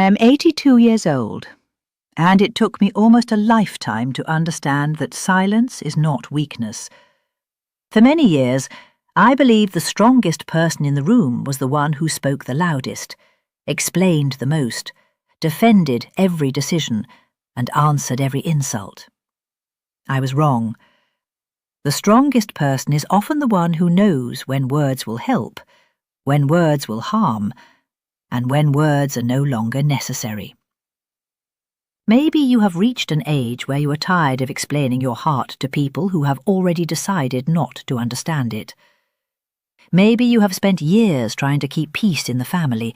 am 82 years old, and it took me almost a lifetime to understand that silence is not weakness. For many years, I believed the strongest person in the room was the one who spoke the loudest, explained the most, defended every decision, and answered every insult. I was wrong. The strongest person is often the one who knows when words will help, when words will harm, and when words are no longer necessary. Maybe you have reached an age where you are tired of explaining your heart to people who have already decided not to understand it. Maybe you have spent years trying to keep peace in the family,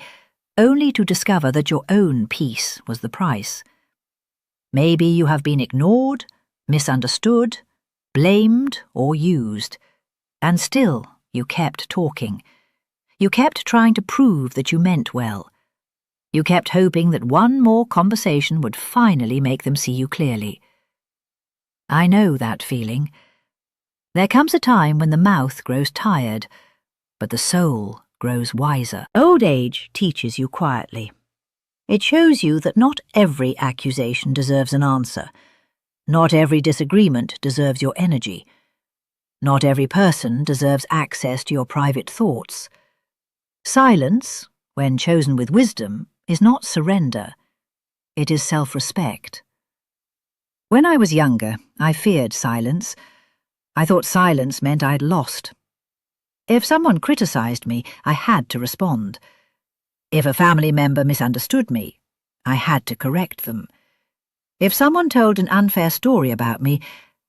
only to discover that your own peace was the price. Maybe you have been ignored, misunderstood, blamed, or used, and still you kept talking. You kept trying to prove that you meant well. You kept hoping that one more conversation would finally make them see you clearly. I know that feeling. There comes a time when the mouth grows tired, but the soul grows wiser. Old age teaches you quietly. It shows you that not every accusation deserves an answer. Not every disagreement deserves your energy. Not every person deserves access to your private thoughts. Silence, when chosen with wisdom, is not surrender. It is self-respect. When I was younger, I feared silence. I thought silence meant I'd lost. If someone criticized me, I had to respond. If a family member misunderstood me, I had to correct them. If someone told an unfair story about me,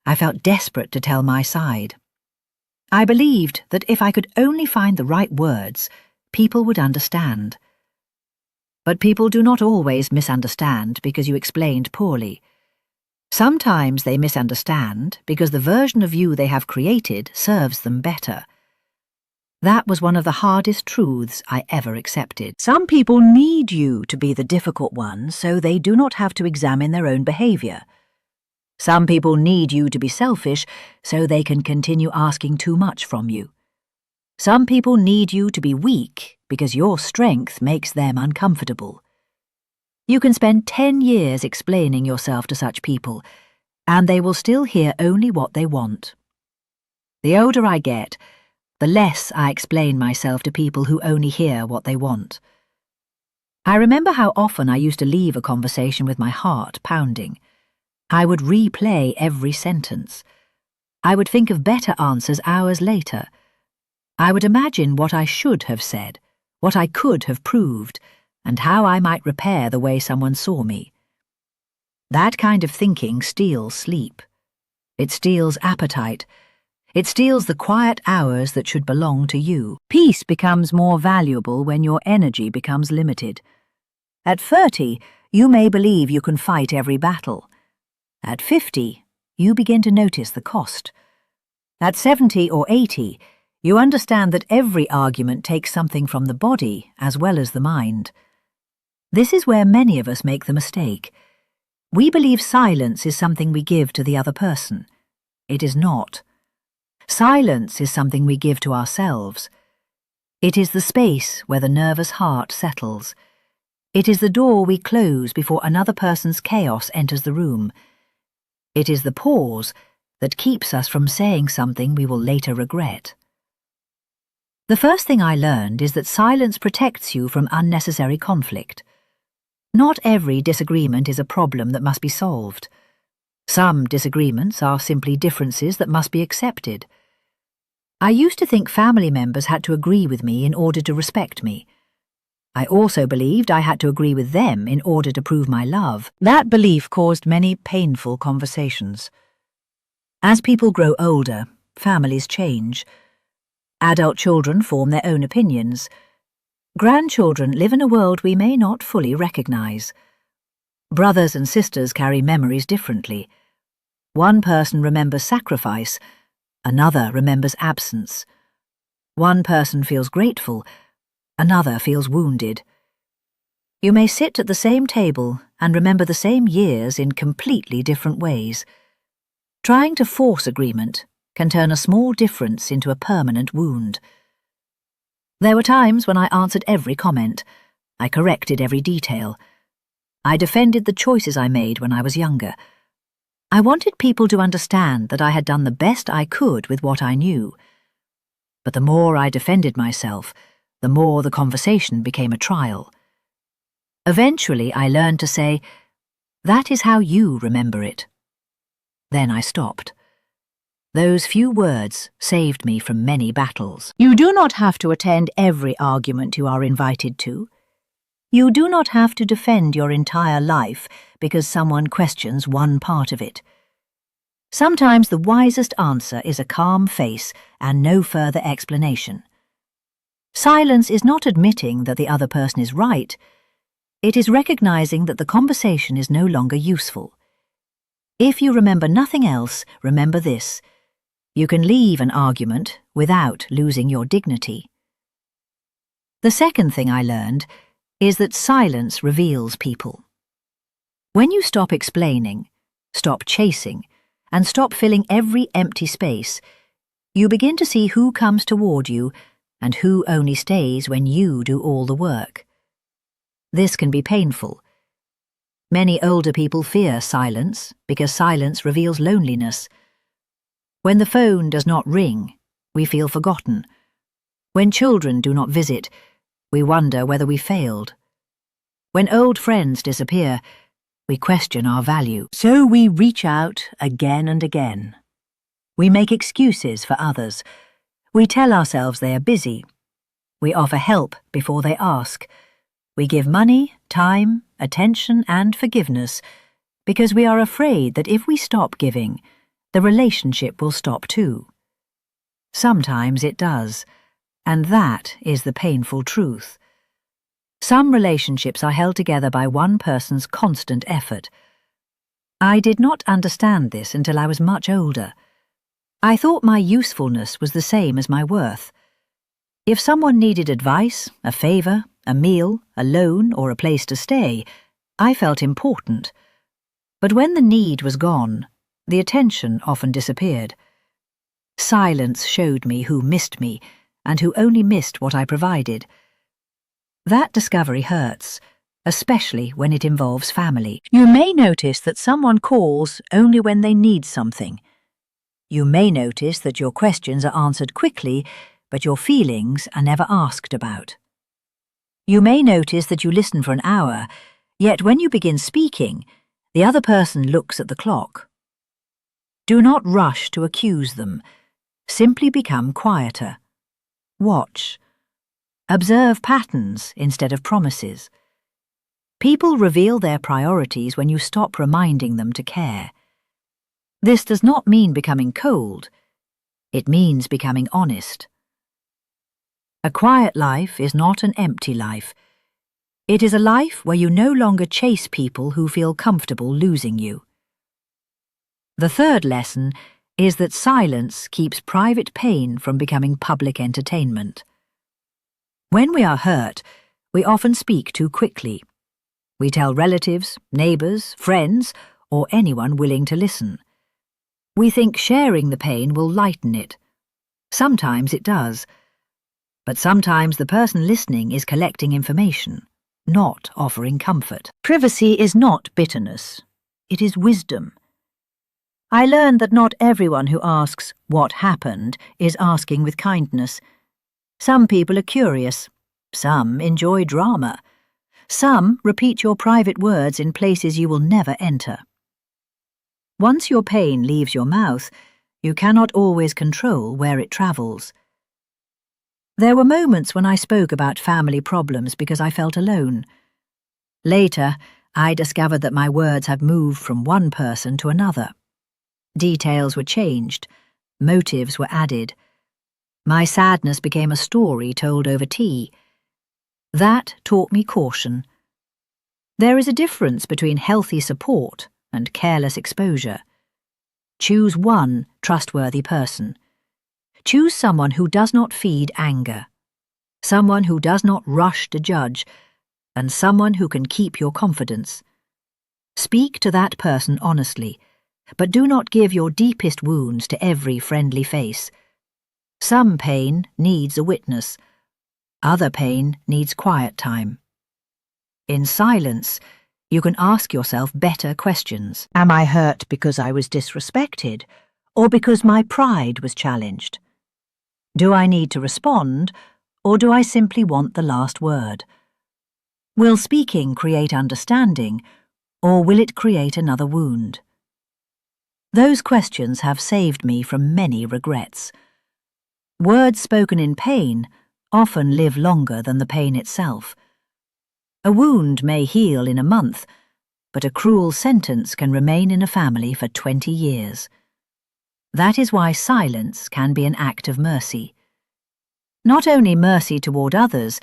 I felt desperate to tell my side. I believed that if I could only find the right words, people would understand. But people do not always misunderstand because you explained poorly. Sometimes they misunderstand because the version of you they have created serves them better. That was one of the hardest truths I ever accepted. Some people need you to be the difficult one so they do not have to examine their own behavior. Some people need you to be selfish so they can continue asking too much from you. Some people need you to be weak because your strength makes them uncomfortable. You can spend 10 years explaining yourself to such people, and they will still hear only what they want. The older I get, the less I explain myself to people who only hear what they want. I remember how often I used to leave a conversation with my heart pounding. I would replay every sentence. I would think of better answers hours later. I would imagine what I should have said, what I could have proved, and how I might repair the way someone saw me. That kind of thinking steals sleep. It steals appetite. It steals the quiet hours that should belong to you. Peace becomes more valuable when your energy becomes limited. At 30, you may believe you can fight every battle. At 50, you begin to notice the cost. At 70 or 80, you understand that every argument takes something from the body as well as the mind. This is where many of us make the mistake. We believe silence is something we give to the other person. It is not. Silence is something we give to ourselves. It is the space where the nervous heart settles. It is the door we close before another person's chaos enters the room. It is the pause that keeps us from saying something we will later regret. The first thing I learned is that silence protects you from unnecessary conflict. Not every disagreement is a problem that must be solved. Some disagreements are simply differences that must be accepted. I used to think family members had to agree with me in order to respect me. I also believed I had to agree with them in order to prove my love. That belief caused many painful conversations. As people grow older, families change. Adult children form their own opinions. Grandchildren live in a world we may not fully recognize. Brothers and sisters carry memories differently. One person remembers sacrifice, another remembers absence. One person feels grateful, another feels wounded. You may sit at the same table and remember the same years in completely different ways. Trying to force agreement can turn a small difference into a permanent wound. There were times when I answered every comment. I corrected every detail. I defended the choices I made when I was younger. I wanted people to understand that I had done the best I could with what I knew. But the more I defended myself, the more the conversation became a trial. Eventually, I learned to say, "That is how you remember it." Then I stopped. Those few words saved me from many battles. You do not have to attend every argument you are invited to. You do not have to defend your entire life because someone questions one part of it. Sometimes the wisest answer is a calm face and no further explanation. Silence is not admitting that the other person is right. It is recognizing that the conversation is no longer useful. If you remember nothing else, remember this: you can leave an argument without losing your dignity. The second thing I learned is that silence reveals people. When you stop explaining, stop chasing, and stop filling every empty space, you begin to see who comes toward you and who only stays when you do all the work. This can be painful. Many older people fear silence because silence reveals loneliness. When the phone does not ring, we feel forgotten. When children do not visit, we wonder whether we failed. When old friends disappear, we question our value. So we reach out again and again. We make excuses for others. We tell ourselves they are busy. We offer help before they ask. We give money, time, attention, and forgiveness because we are afraid that if we stop giving, the relationship will stop too. Sometimes it does, and that is the painful truth. Some relationships are held together by one person's constant effort. I did not understand this until I was much older. I thought my usefulness was the same as my worth. If someone needed advice, a favour, a meal, a loan, or a place to stay, I felt important. But when the need was gone, the attention often disappeared. Silence showed me who missed me and who only missed what I provided. That discovery hurts, especially when it involves family. You may notice that someone calls only when they need something. You may notice that your questions are answered quickly, but your feelings are never asked about. You may notice that you listen for an hour, yet when you begin speaking, the other person looks at the clock. Do not rush to accuse them. Simply become quieter. Watch. Observe patterns instead of promises. People reveal their priorities when you stop reminding them to care. This does not mean becoming cold. It means becoming honest. A quiet life is not an empty life. It is a life where you no longer chase people who feel comfortable losing you. The third lesson is that silence keeps private pain from becoming public entertainment. When we are hurt, we often speak too quickly. We tell relatives, neighbours, friends, or anyone willing to listen. We think sharing the pain will lighten it. Sometimes it does. But sometimes the person listening is collecting information, not offering comfort. Privacy is not bitterness. It is wisdom. I learned that not everyone who asks what happened is asking with kindness. Some people are curious. Some enjoy drama. Some repeat your private words in places you will never enter. Once your pain leaves your mouth, you cannot always control where it travels. There were moments when I spoke about family problems because I felt alone. Later, I discovered that my words had moved from one person to another. Details were changed. Motives were added. My sadness became a story told over tea. That taught me caution. There is a difference between healthy support and careless exposure. Choose one trustworthy person. Choose someone who does not feed anger, someone who does not rush to judge, and someone who can keep your confidence. Speak to that person honestly, but do not give your deepest wounds to every friendly face. Some pain needs a witness. Other pain needs quiet time. In silence, You can ask yourself better questions. Am I hurt because I was disrespected, or because my pride was challenged? Do I need to respond, or do I simply want the last word? Will speaking create understanding, or will it create another wound? Those questions have saved me from many regrets. Words spoken in pain often live longer than the pain itself. A wound may heal in a month, but a cruel sentence can remain in a family for 20 years. That is why silence can be an act of mercy. Not only mercy toward others,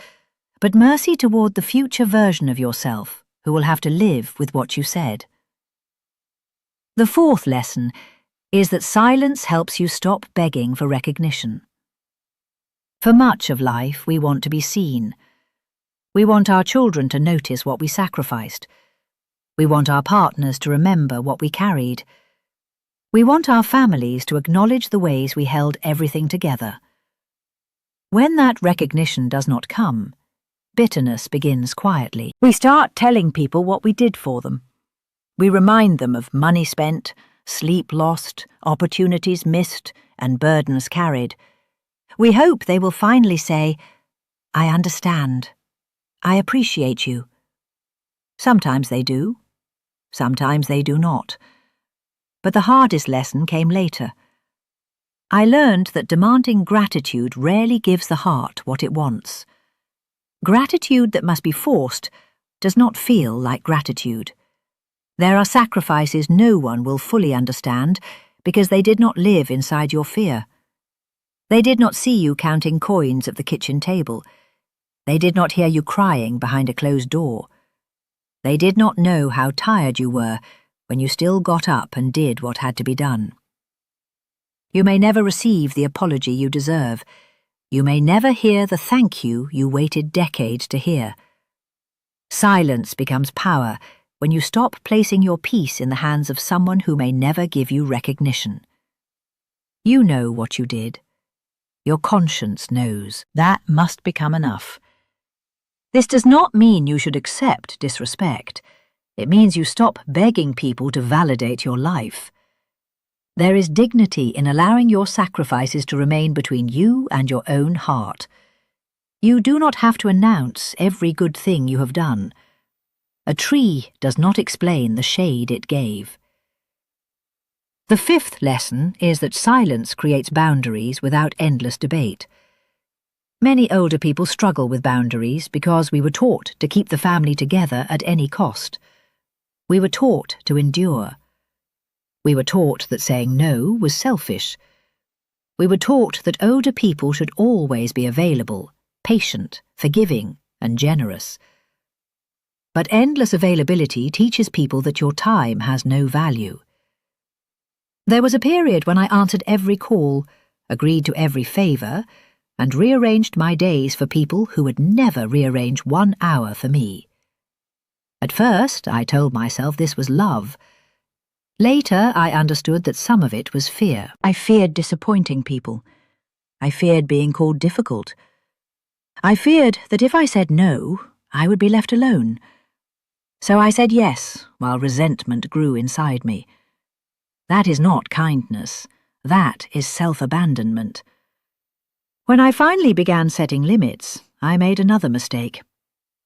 but mercy toward the future version of yourself who will have to live with what you said. The fourth lesson is that silence helps you stop begging for recognition. For much of life, we want to be seen. We want our children to notice what we sacrificed. We want our partners to remember what we carried. We want our families to acknowledge the ways we held everything together. When that recognition does not come, bitterness begins quietly. We start telling people what we did for them. We remind them of money spent, sleep lost, opportunities missed, and burdens carried. We hope they will finally say, "I understand. I appreciate you." Sometimes they do. Sometimes they do not. But the hardest lesson came later. I learned that demanding gratitude rarely gives the heart what it wants. Gratitude that must be forced does not feel like gratitude. There are sacrifices no one will fully understand because they did not live inside your fear. They did not see you counting coins at the kitchen table. They did not hear you crying behind a closed door. They did not know how tired you were when you still got up and did what had to be done. You may never receive the apology you deserve. You may never hear the thank you you waited decades to hear. Silence becomes power when you stop placing your peace in the hands of someone who may never give you recognition. You know what you did. Your conscience knows. That must become enough. This does not mean you should accept disrespect. It means you stop begging people to validate your life. There is dignity in allowing your sacrifices to remain between you and your own heart. You do not have to announce every good thing you have done. A tree does not explain the shade it gave. The fifth lesson is that silence creates boundaries without endless debate. Many older people struggle with boundaries because we were taught to keep the family together at any cost. We were taught to endure. We were taught that saying no was selfish. We were taught that older people should always be available, patient, forgiving, and generous. But endless availability teaches people that your time has no value. There was a period when I answered every call, agreed to every favour, and rearranged my days for people who would never rearrange 1 hour for me. At first, I told myself this was love. Later, I understood that some of it was fear. I feared disappointing people. I feared being called difficult. I feared that if I said no, I would be left alone. So I said yes, while resentment grew inside me. That is not kindness. That is self-abandonment. When I finally began setting limits, I made another mistake.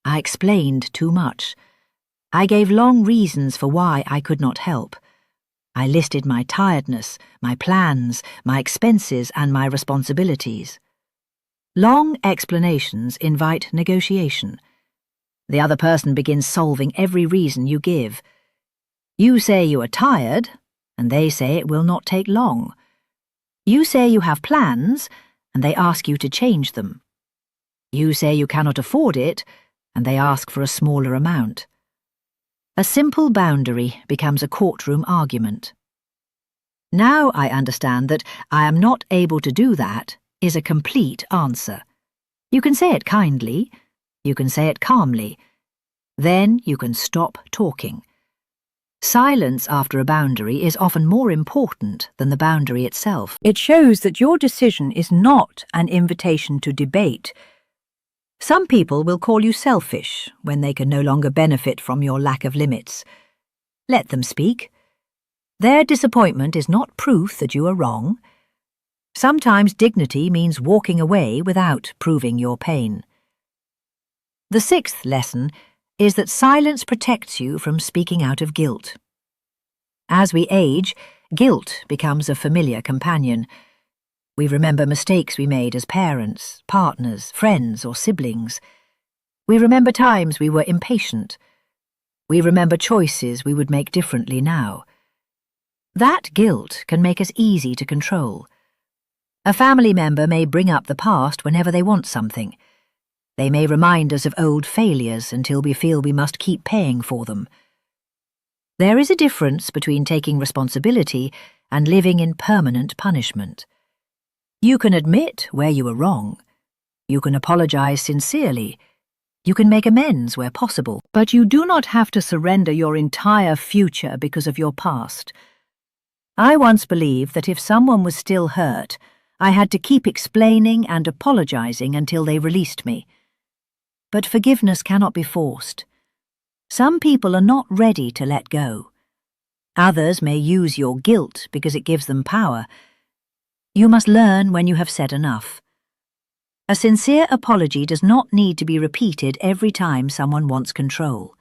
I explained too much. I gave long reasons for why I could not help. I listed my tiredness, my plans, my expenses, and my responsibilities. Long explanations invite negotiation. The other person begins solving every reason you give. You say you are tired, and they say it will not take long. You say you have plans, and they ask you to change them. You say you cannot afford it, and they ask for a smaller amount. A simple boundary becomes a courtroom argument. Now I understand that "I am not able to do that" is a complete answer. You can say it kindly, you can say it calmly. Then you can stop talking. Silence after a boundary is often more important than the boundary itself. It shows that your decision is not an invitation to debate, Some people will call you selfish when they can no longer benefit from your lack of limits. Let them speak. Their disappointment is not proof that you are wrong. Sometimes dignity means walking away without proving your pain. The sixth lesson is that silence protects you from speaking out of guilt. As we age, guilt becomes a familiar companion. We remember mistakes we made as parents, partners, friends, or siblings. We remember times we were impatient. We remember choices we would make differently now. That guilt can make us easy to control. A family member may bring up the past whenever they want something. They may remind us of old failures until we feel we must keep paying for them. There is a difference between taking responsibility and living in permanent punishment. You can admit where you were wrong. You can apologize sincerely. You can make amends where possible. But you do not have to surrender your entire future because of your past. I once believed that if someone was still hurt, I had to keep explaining and apologizing until they released me. But forgiveness cannot be forced. Some people are not ready to let go. Others may use your guilt because it gives them power. You must learn when you have said enough. A sincere apology does not need to be repeated every time someone wants control.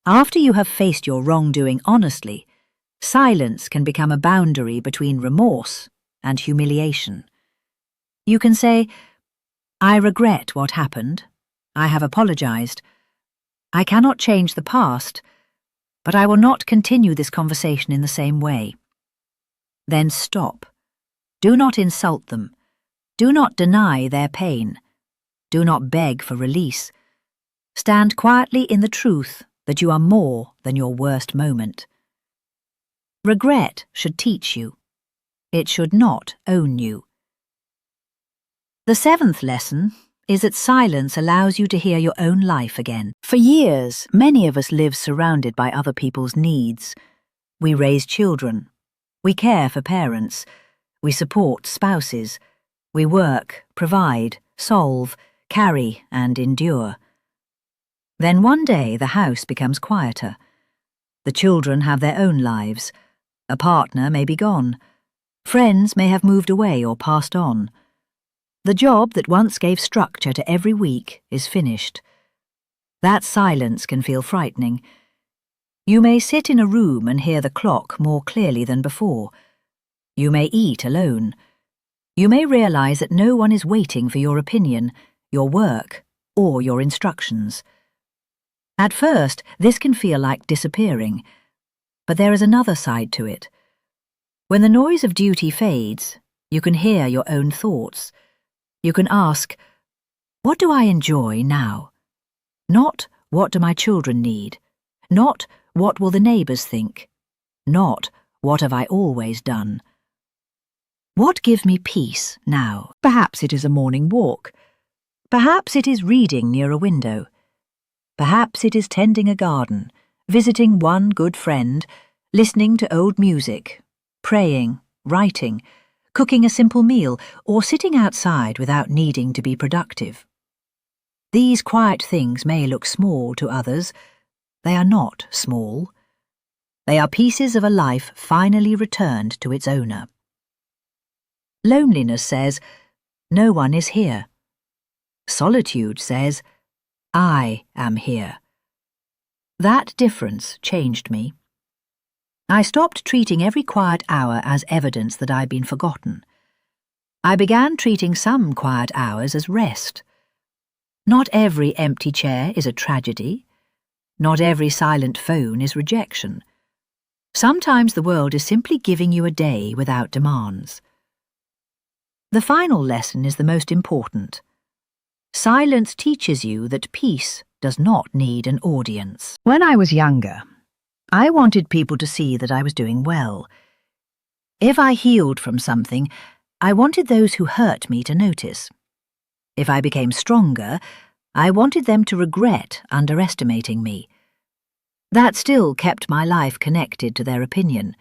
After you have faced your wrongdoing honestly, silence can become a boundary between remorse and humiliation. You can say, "I regret what happened. I have apologized. I cannot change the past, but I will not continue this conversation in the same way." Then stop. Do not insult them. Do not deny their pain. Do not beg for release. Stand quietly in the truth that you are more than your worst moment. Regret should teach you. It should not own you. The seventh lesson is that silence allows you to hear your own life again. For years, many of us live surrounded by other people's needs. We raise children. We care for parents. We support spouses. We work, provide, solve, carry, and endure. Then one day the house becomes quieter. The children have their own lives. A partner may be gone. Friends may have moved away or passed on. The job that once gave structure to every week is finished. That silence can feel frightening. You may sit in a room and hear the clock more clearly than before. You may eat alone. You may realize that no one is waiting for your opinion, your work, or your instructions. At first, this can feel like disappearing, but there is another side to it. When the noise of duty fades, you can hear your own thoughts. You can ask, "What do I enjoy now?" Not, "What do my children need?" Not, "What will the neighbours think?" Not, "What have I always done?" What gives me peace now? Perhaps it is a morning walk. Perhaps it is reading near a window. Perhaps it is tending a garden, visiting one good friend, listening to old music, praying, writing, cooking a simple meal, or sitting outside without needing to be productive. These quiet things may look small to others. They are not small. They are pieces of a life finally returned to its owner. Loneliness says, "No one is here." Solitude says, "I am here." That difference changed me. I stopped treating every quiet hour as evidence that I'd been forgotten. I began treating some quiet hours as rest. Not every empty chair is a tragedy. Not every silent phone is rejection. Sometimes the world is simply giving you a day without demands. The final lesson is the most important. Silence teaches you that peace does not need an audience. When I was younger, I wanted people to see that I was doing well. If I healed from something, I wanted those who hurt me to notice. If I became stronger, I wanted them to regret underestimating me. That still kept my life connected to their opinion.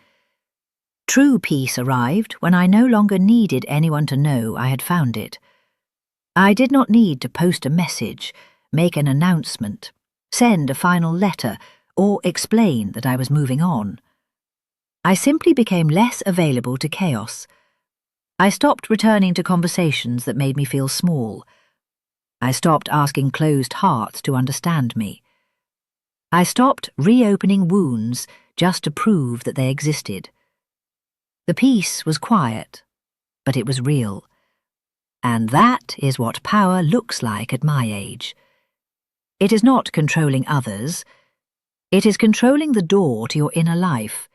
True peace arrived when I no longer needed anyone to know I had found it. I did not need to post a message, make an announcement, send a final letter, or explain that I was moving on. I simply became less available to chaos. I stopped returning to conversations that made me feel small. I stopped asking closed hearts to understand me. I stopped reopening wounds just to prove that they existed. The peace was quiet, but it was real. And that is what power looks like at my age. It is not controlling others. It is controlling the door to your inner life.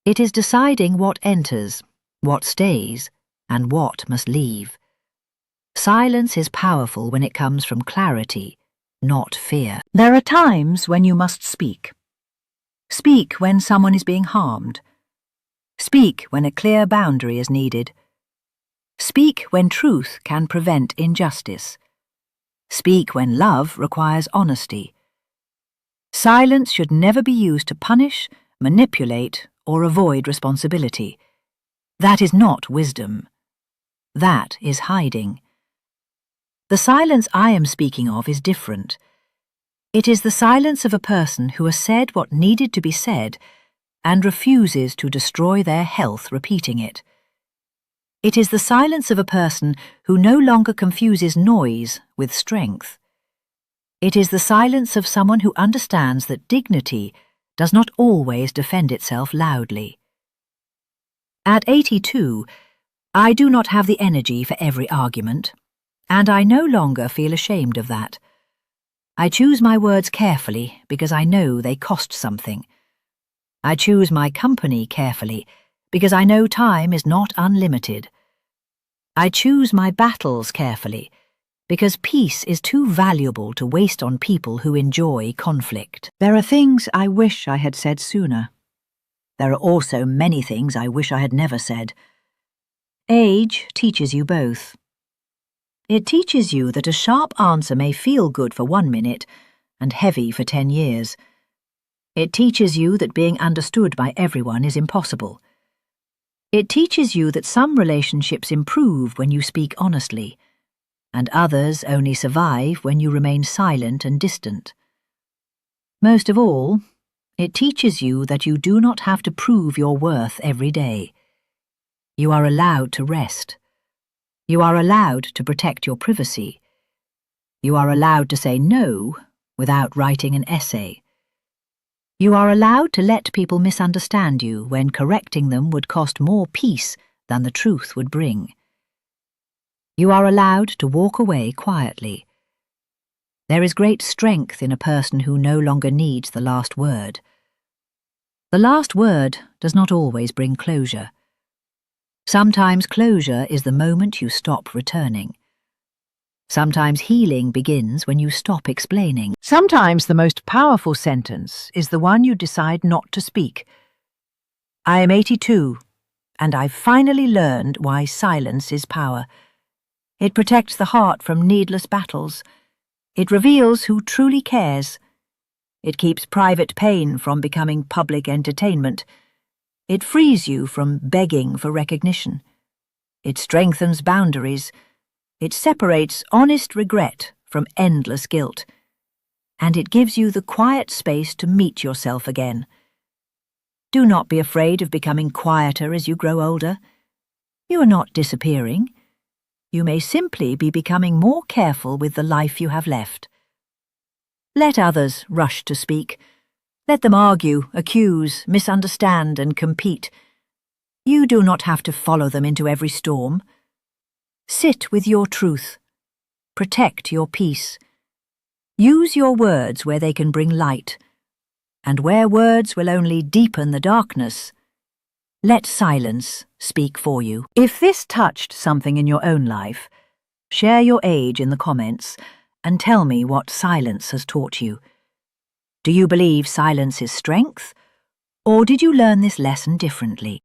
It is deciding what enters, what stays, and what must leave. Silence is powerful when it comes from clarity, not fear. There are times when you must speak. Speak when someone is being harmed. Speak when a clear boundary is needed. Speak when truth can prevent injustice. Speak when love requires honesty. Silence should never be used to punish, manipulate, or avoid responsibility. That is not wisdom. That is hiding. The silence I am speaking of is different. It is the silence of a person who has said what needed to be said and refuses to destroy their health repeating it. It is the silence of a person who no longer confuses noise with strength. It is the silence of someone who understands that dignity does not always defend itself loudly. At 82, I do not have the energy for every argument, and I no longer feel ashamed of that. I choose my words carefully because I know they cost something. I choose my company carefully because I know time is not unlimited. I choose my battles carefully because peace is too valuable to waste on people who enjoy conflict. There are things I wish I had said sooner. There are also many things I wish I had never said. Age teaches you both. It teaches you that a sharp answer may feel good for 1 minute and heavy for 10 years. It teaches you that being understood by everyone is impossible. It teaches you that some relationships improve when you speak honestly, and others only survive when you remain silent and distant. Most of all, it teaches you that you do not have to prove your worth every day. You are allowed to rest. You are allowed to protect your privacy. You are allowed to say no without writing an essay. You are allowed to let people misunderstand you when correcting them would cost more peace than the truth would bring. You are allowed to walk away quietly. There is great strength in a person who no longer needs the last word. The last word does not always bring closure. Sometimes closure is the moment you stop returning. Sometimes healing begins when you stop explaining. Sometimes the most powerful sentence is the one you decide not to speak. I am 82, and I've finally learned why silence is power. It protects the heart from needless battles. It reveals who truly cares. It keeps private pain from becoming public entertainment. It frees you from begging for recognition. It strengthens boundaries. It separates honest regret from endless guilt. And it gives you the quiet space to meet yourself again. Do not be afraid of becoming quieter as you grow older. You are not disappearing. You may simply be becoming more careful with the life you have left. Let others rush to speak. Let them argue, accuse, misunderstand, and compete. You do not have to follow them into every storm. Sit with your truth. Protect your peace. Use your words where they can bring light. And where words will only deepen the darkness, let silence speak for you. If this touched something in your own life, share your age in the comments and tell me what silence has taught you. Do you believe silence is strength, or did you learn this lesson differently?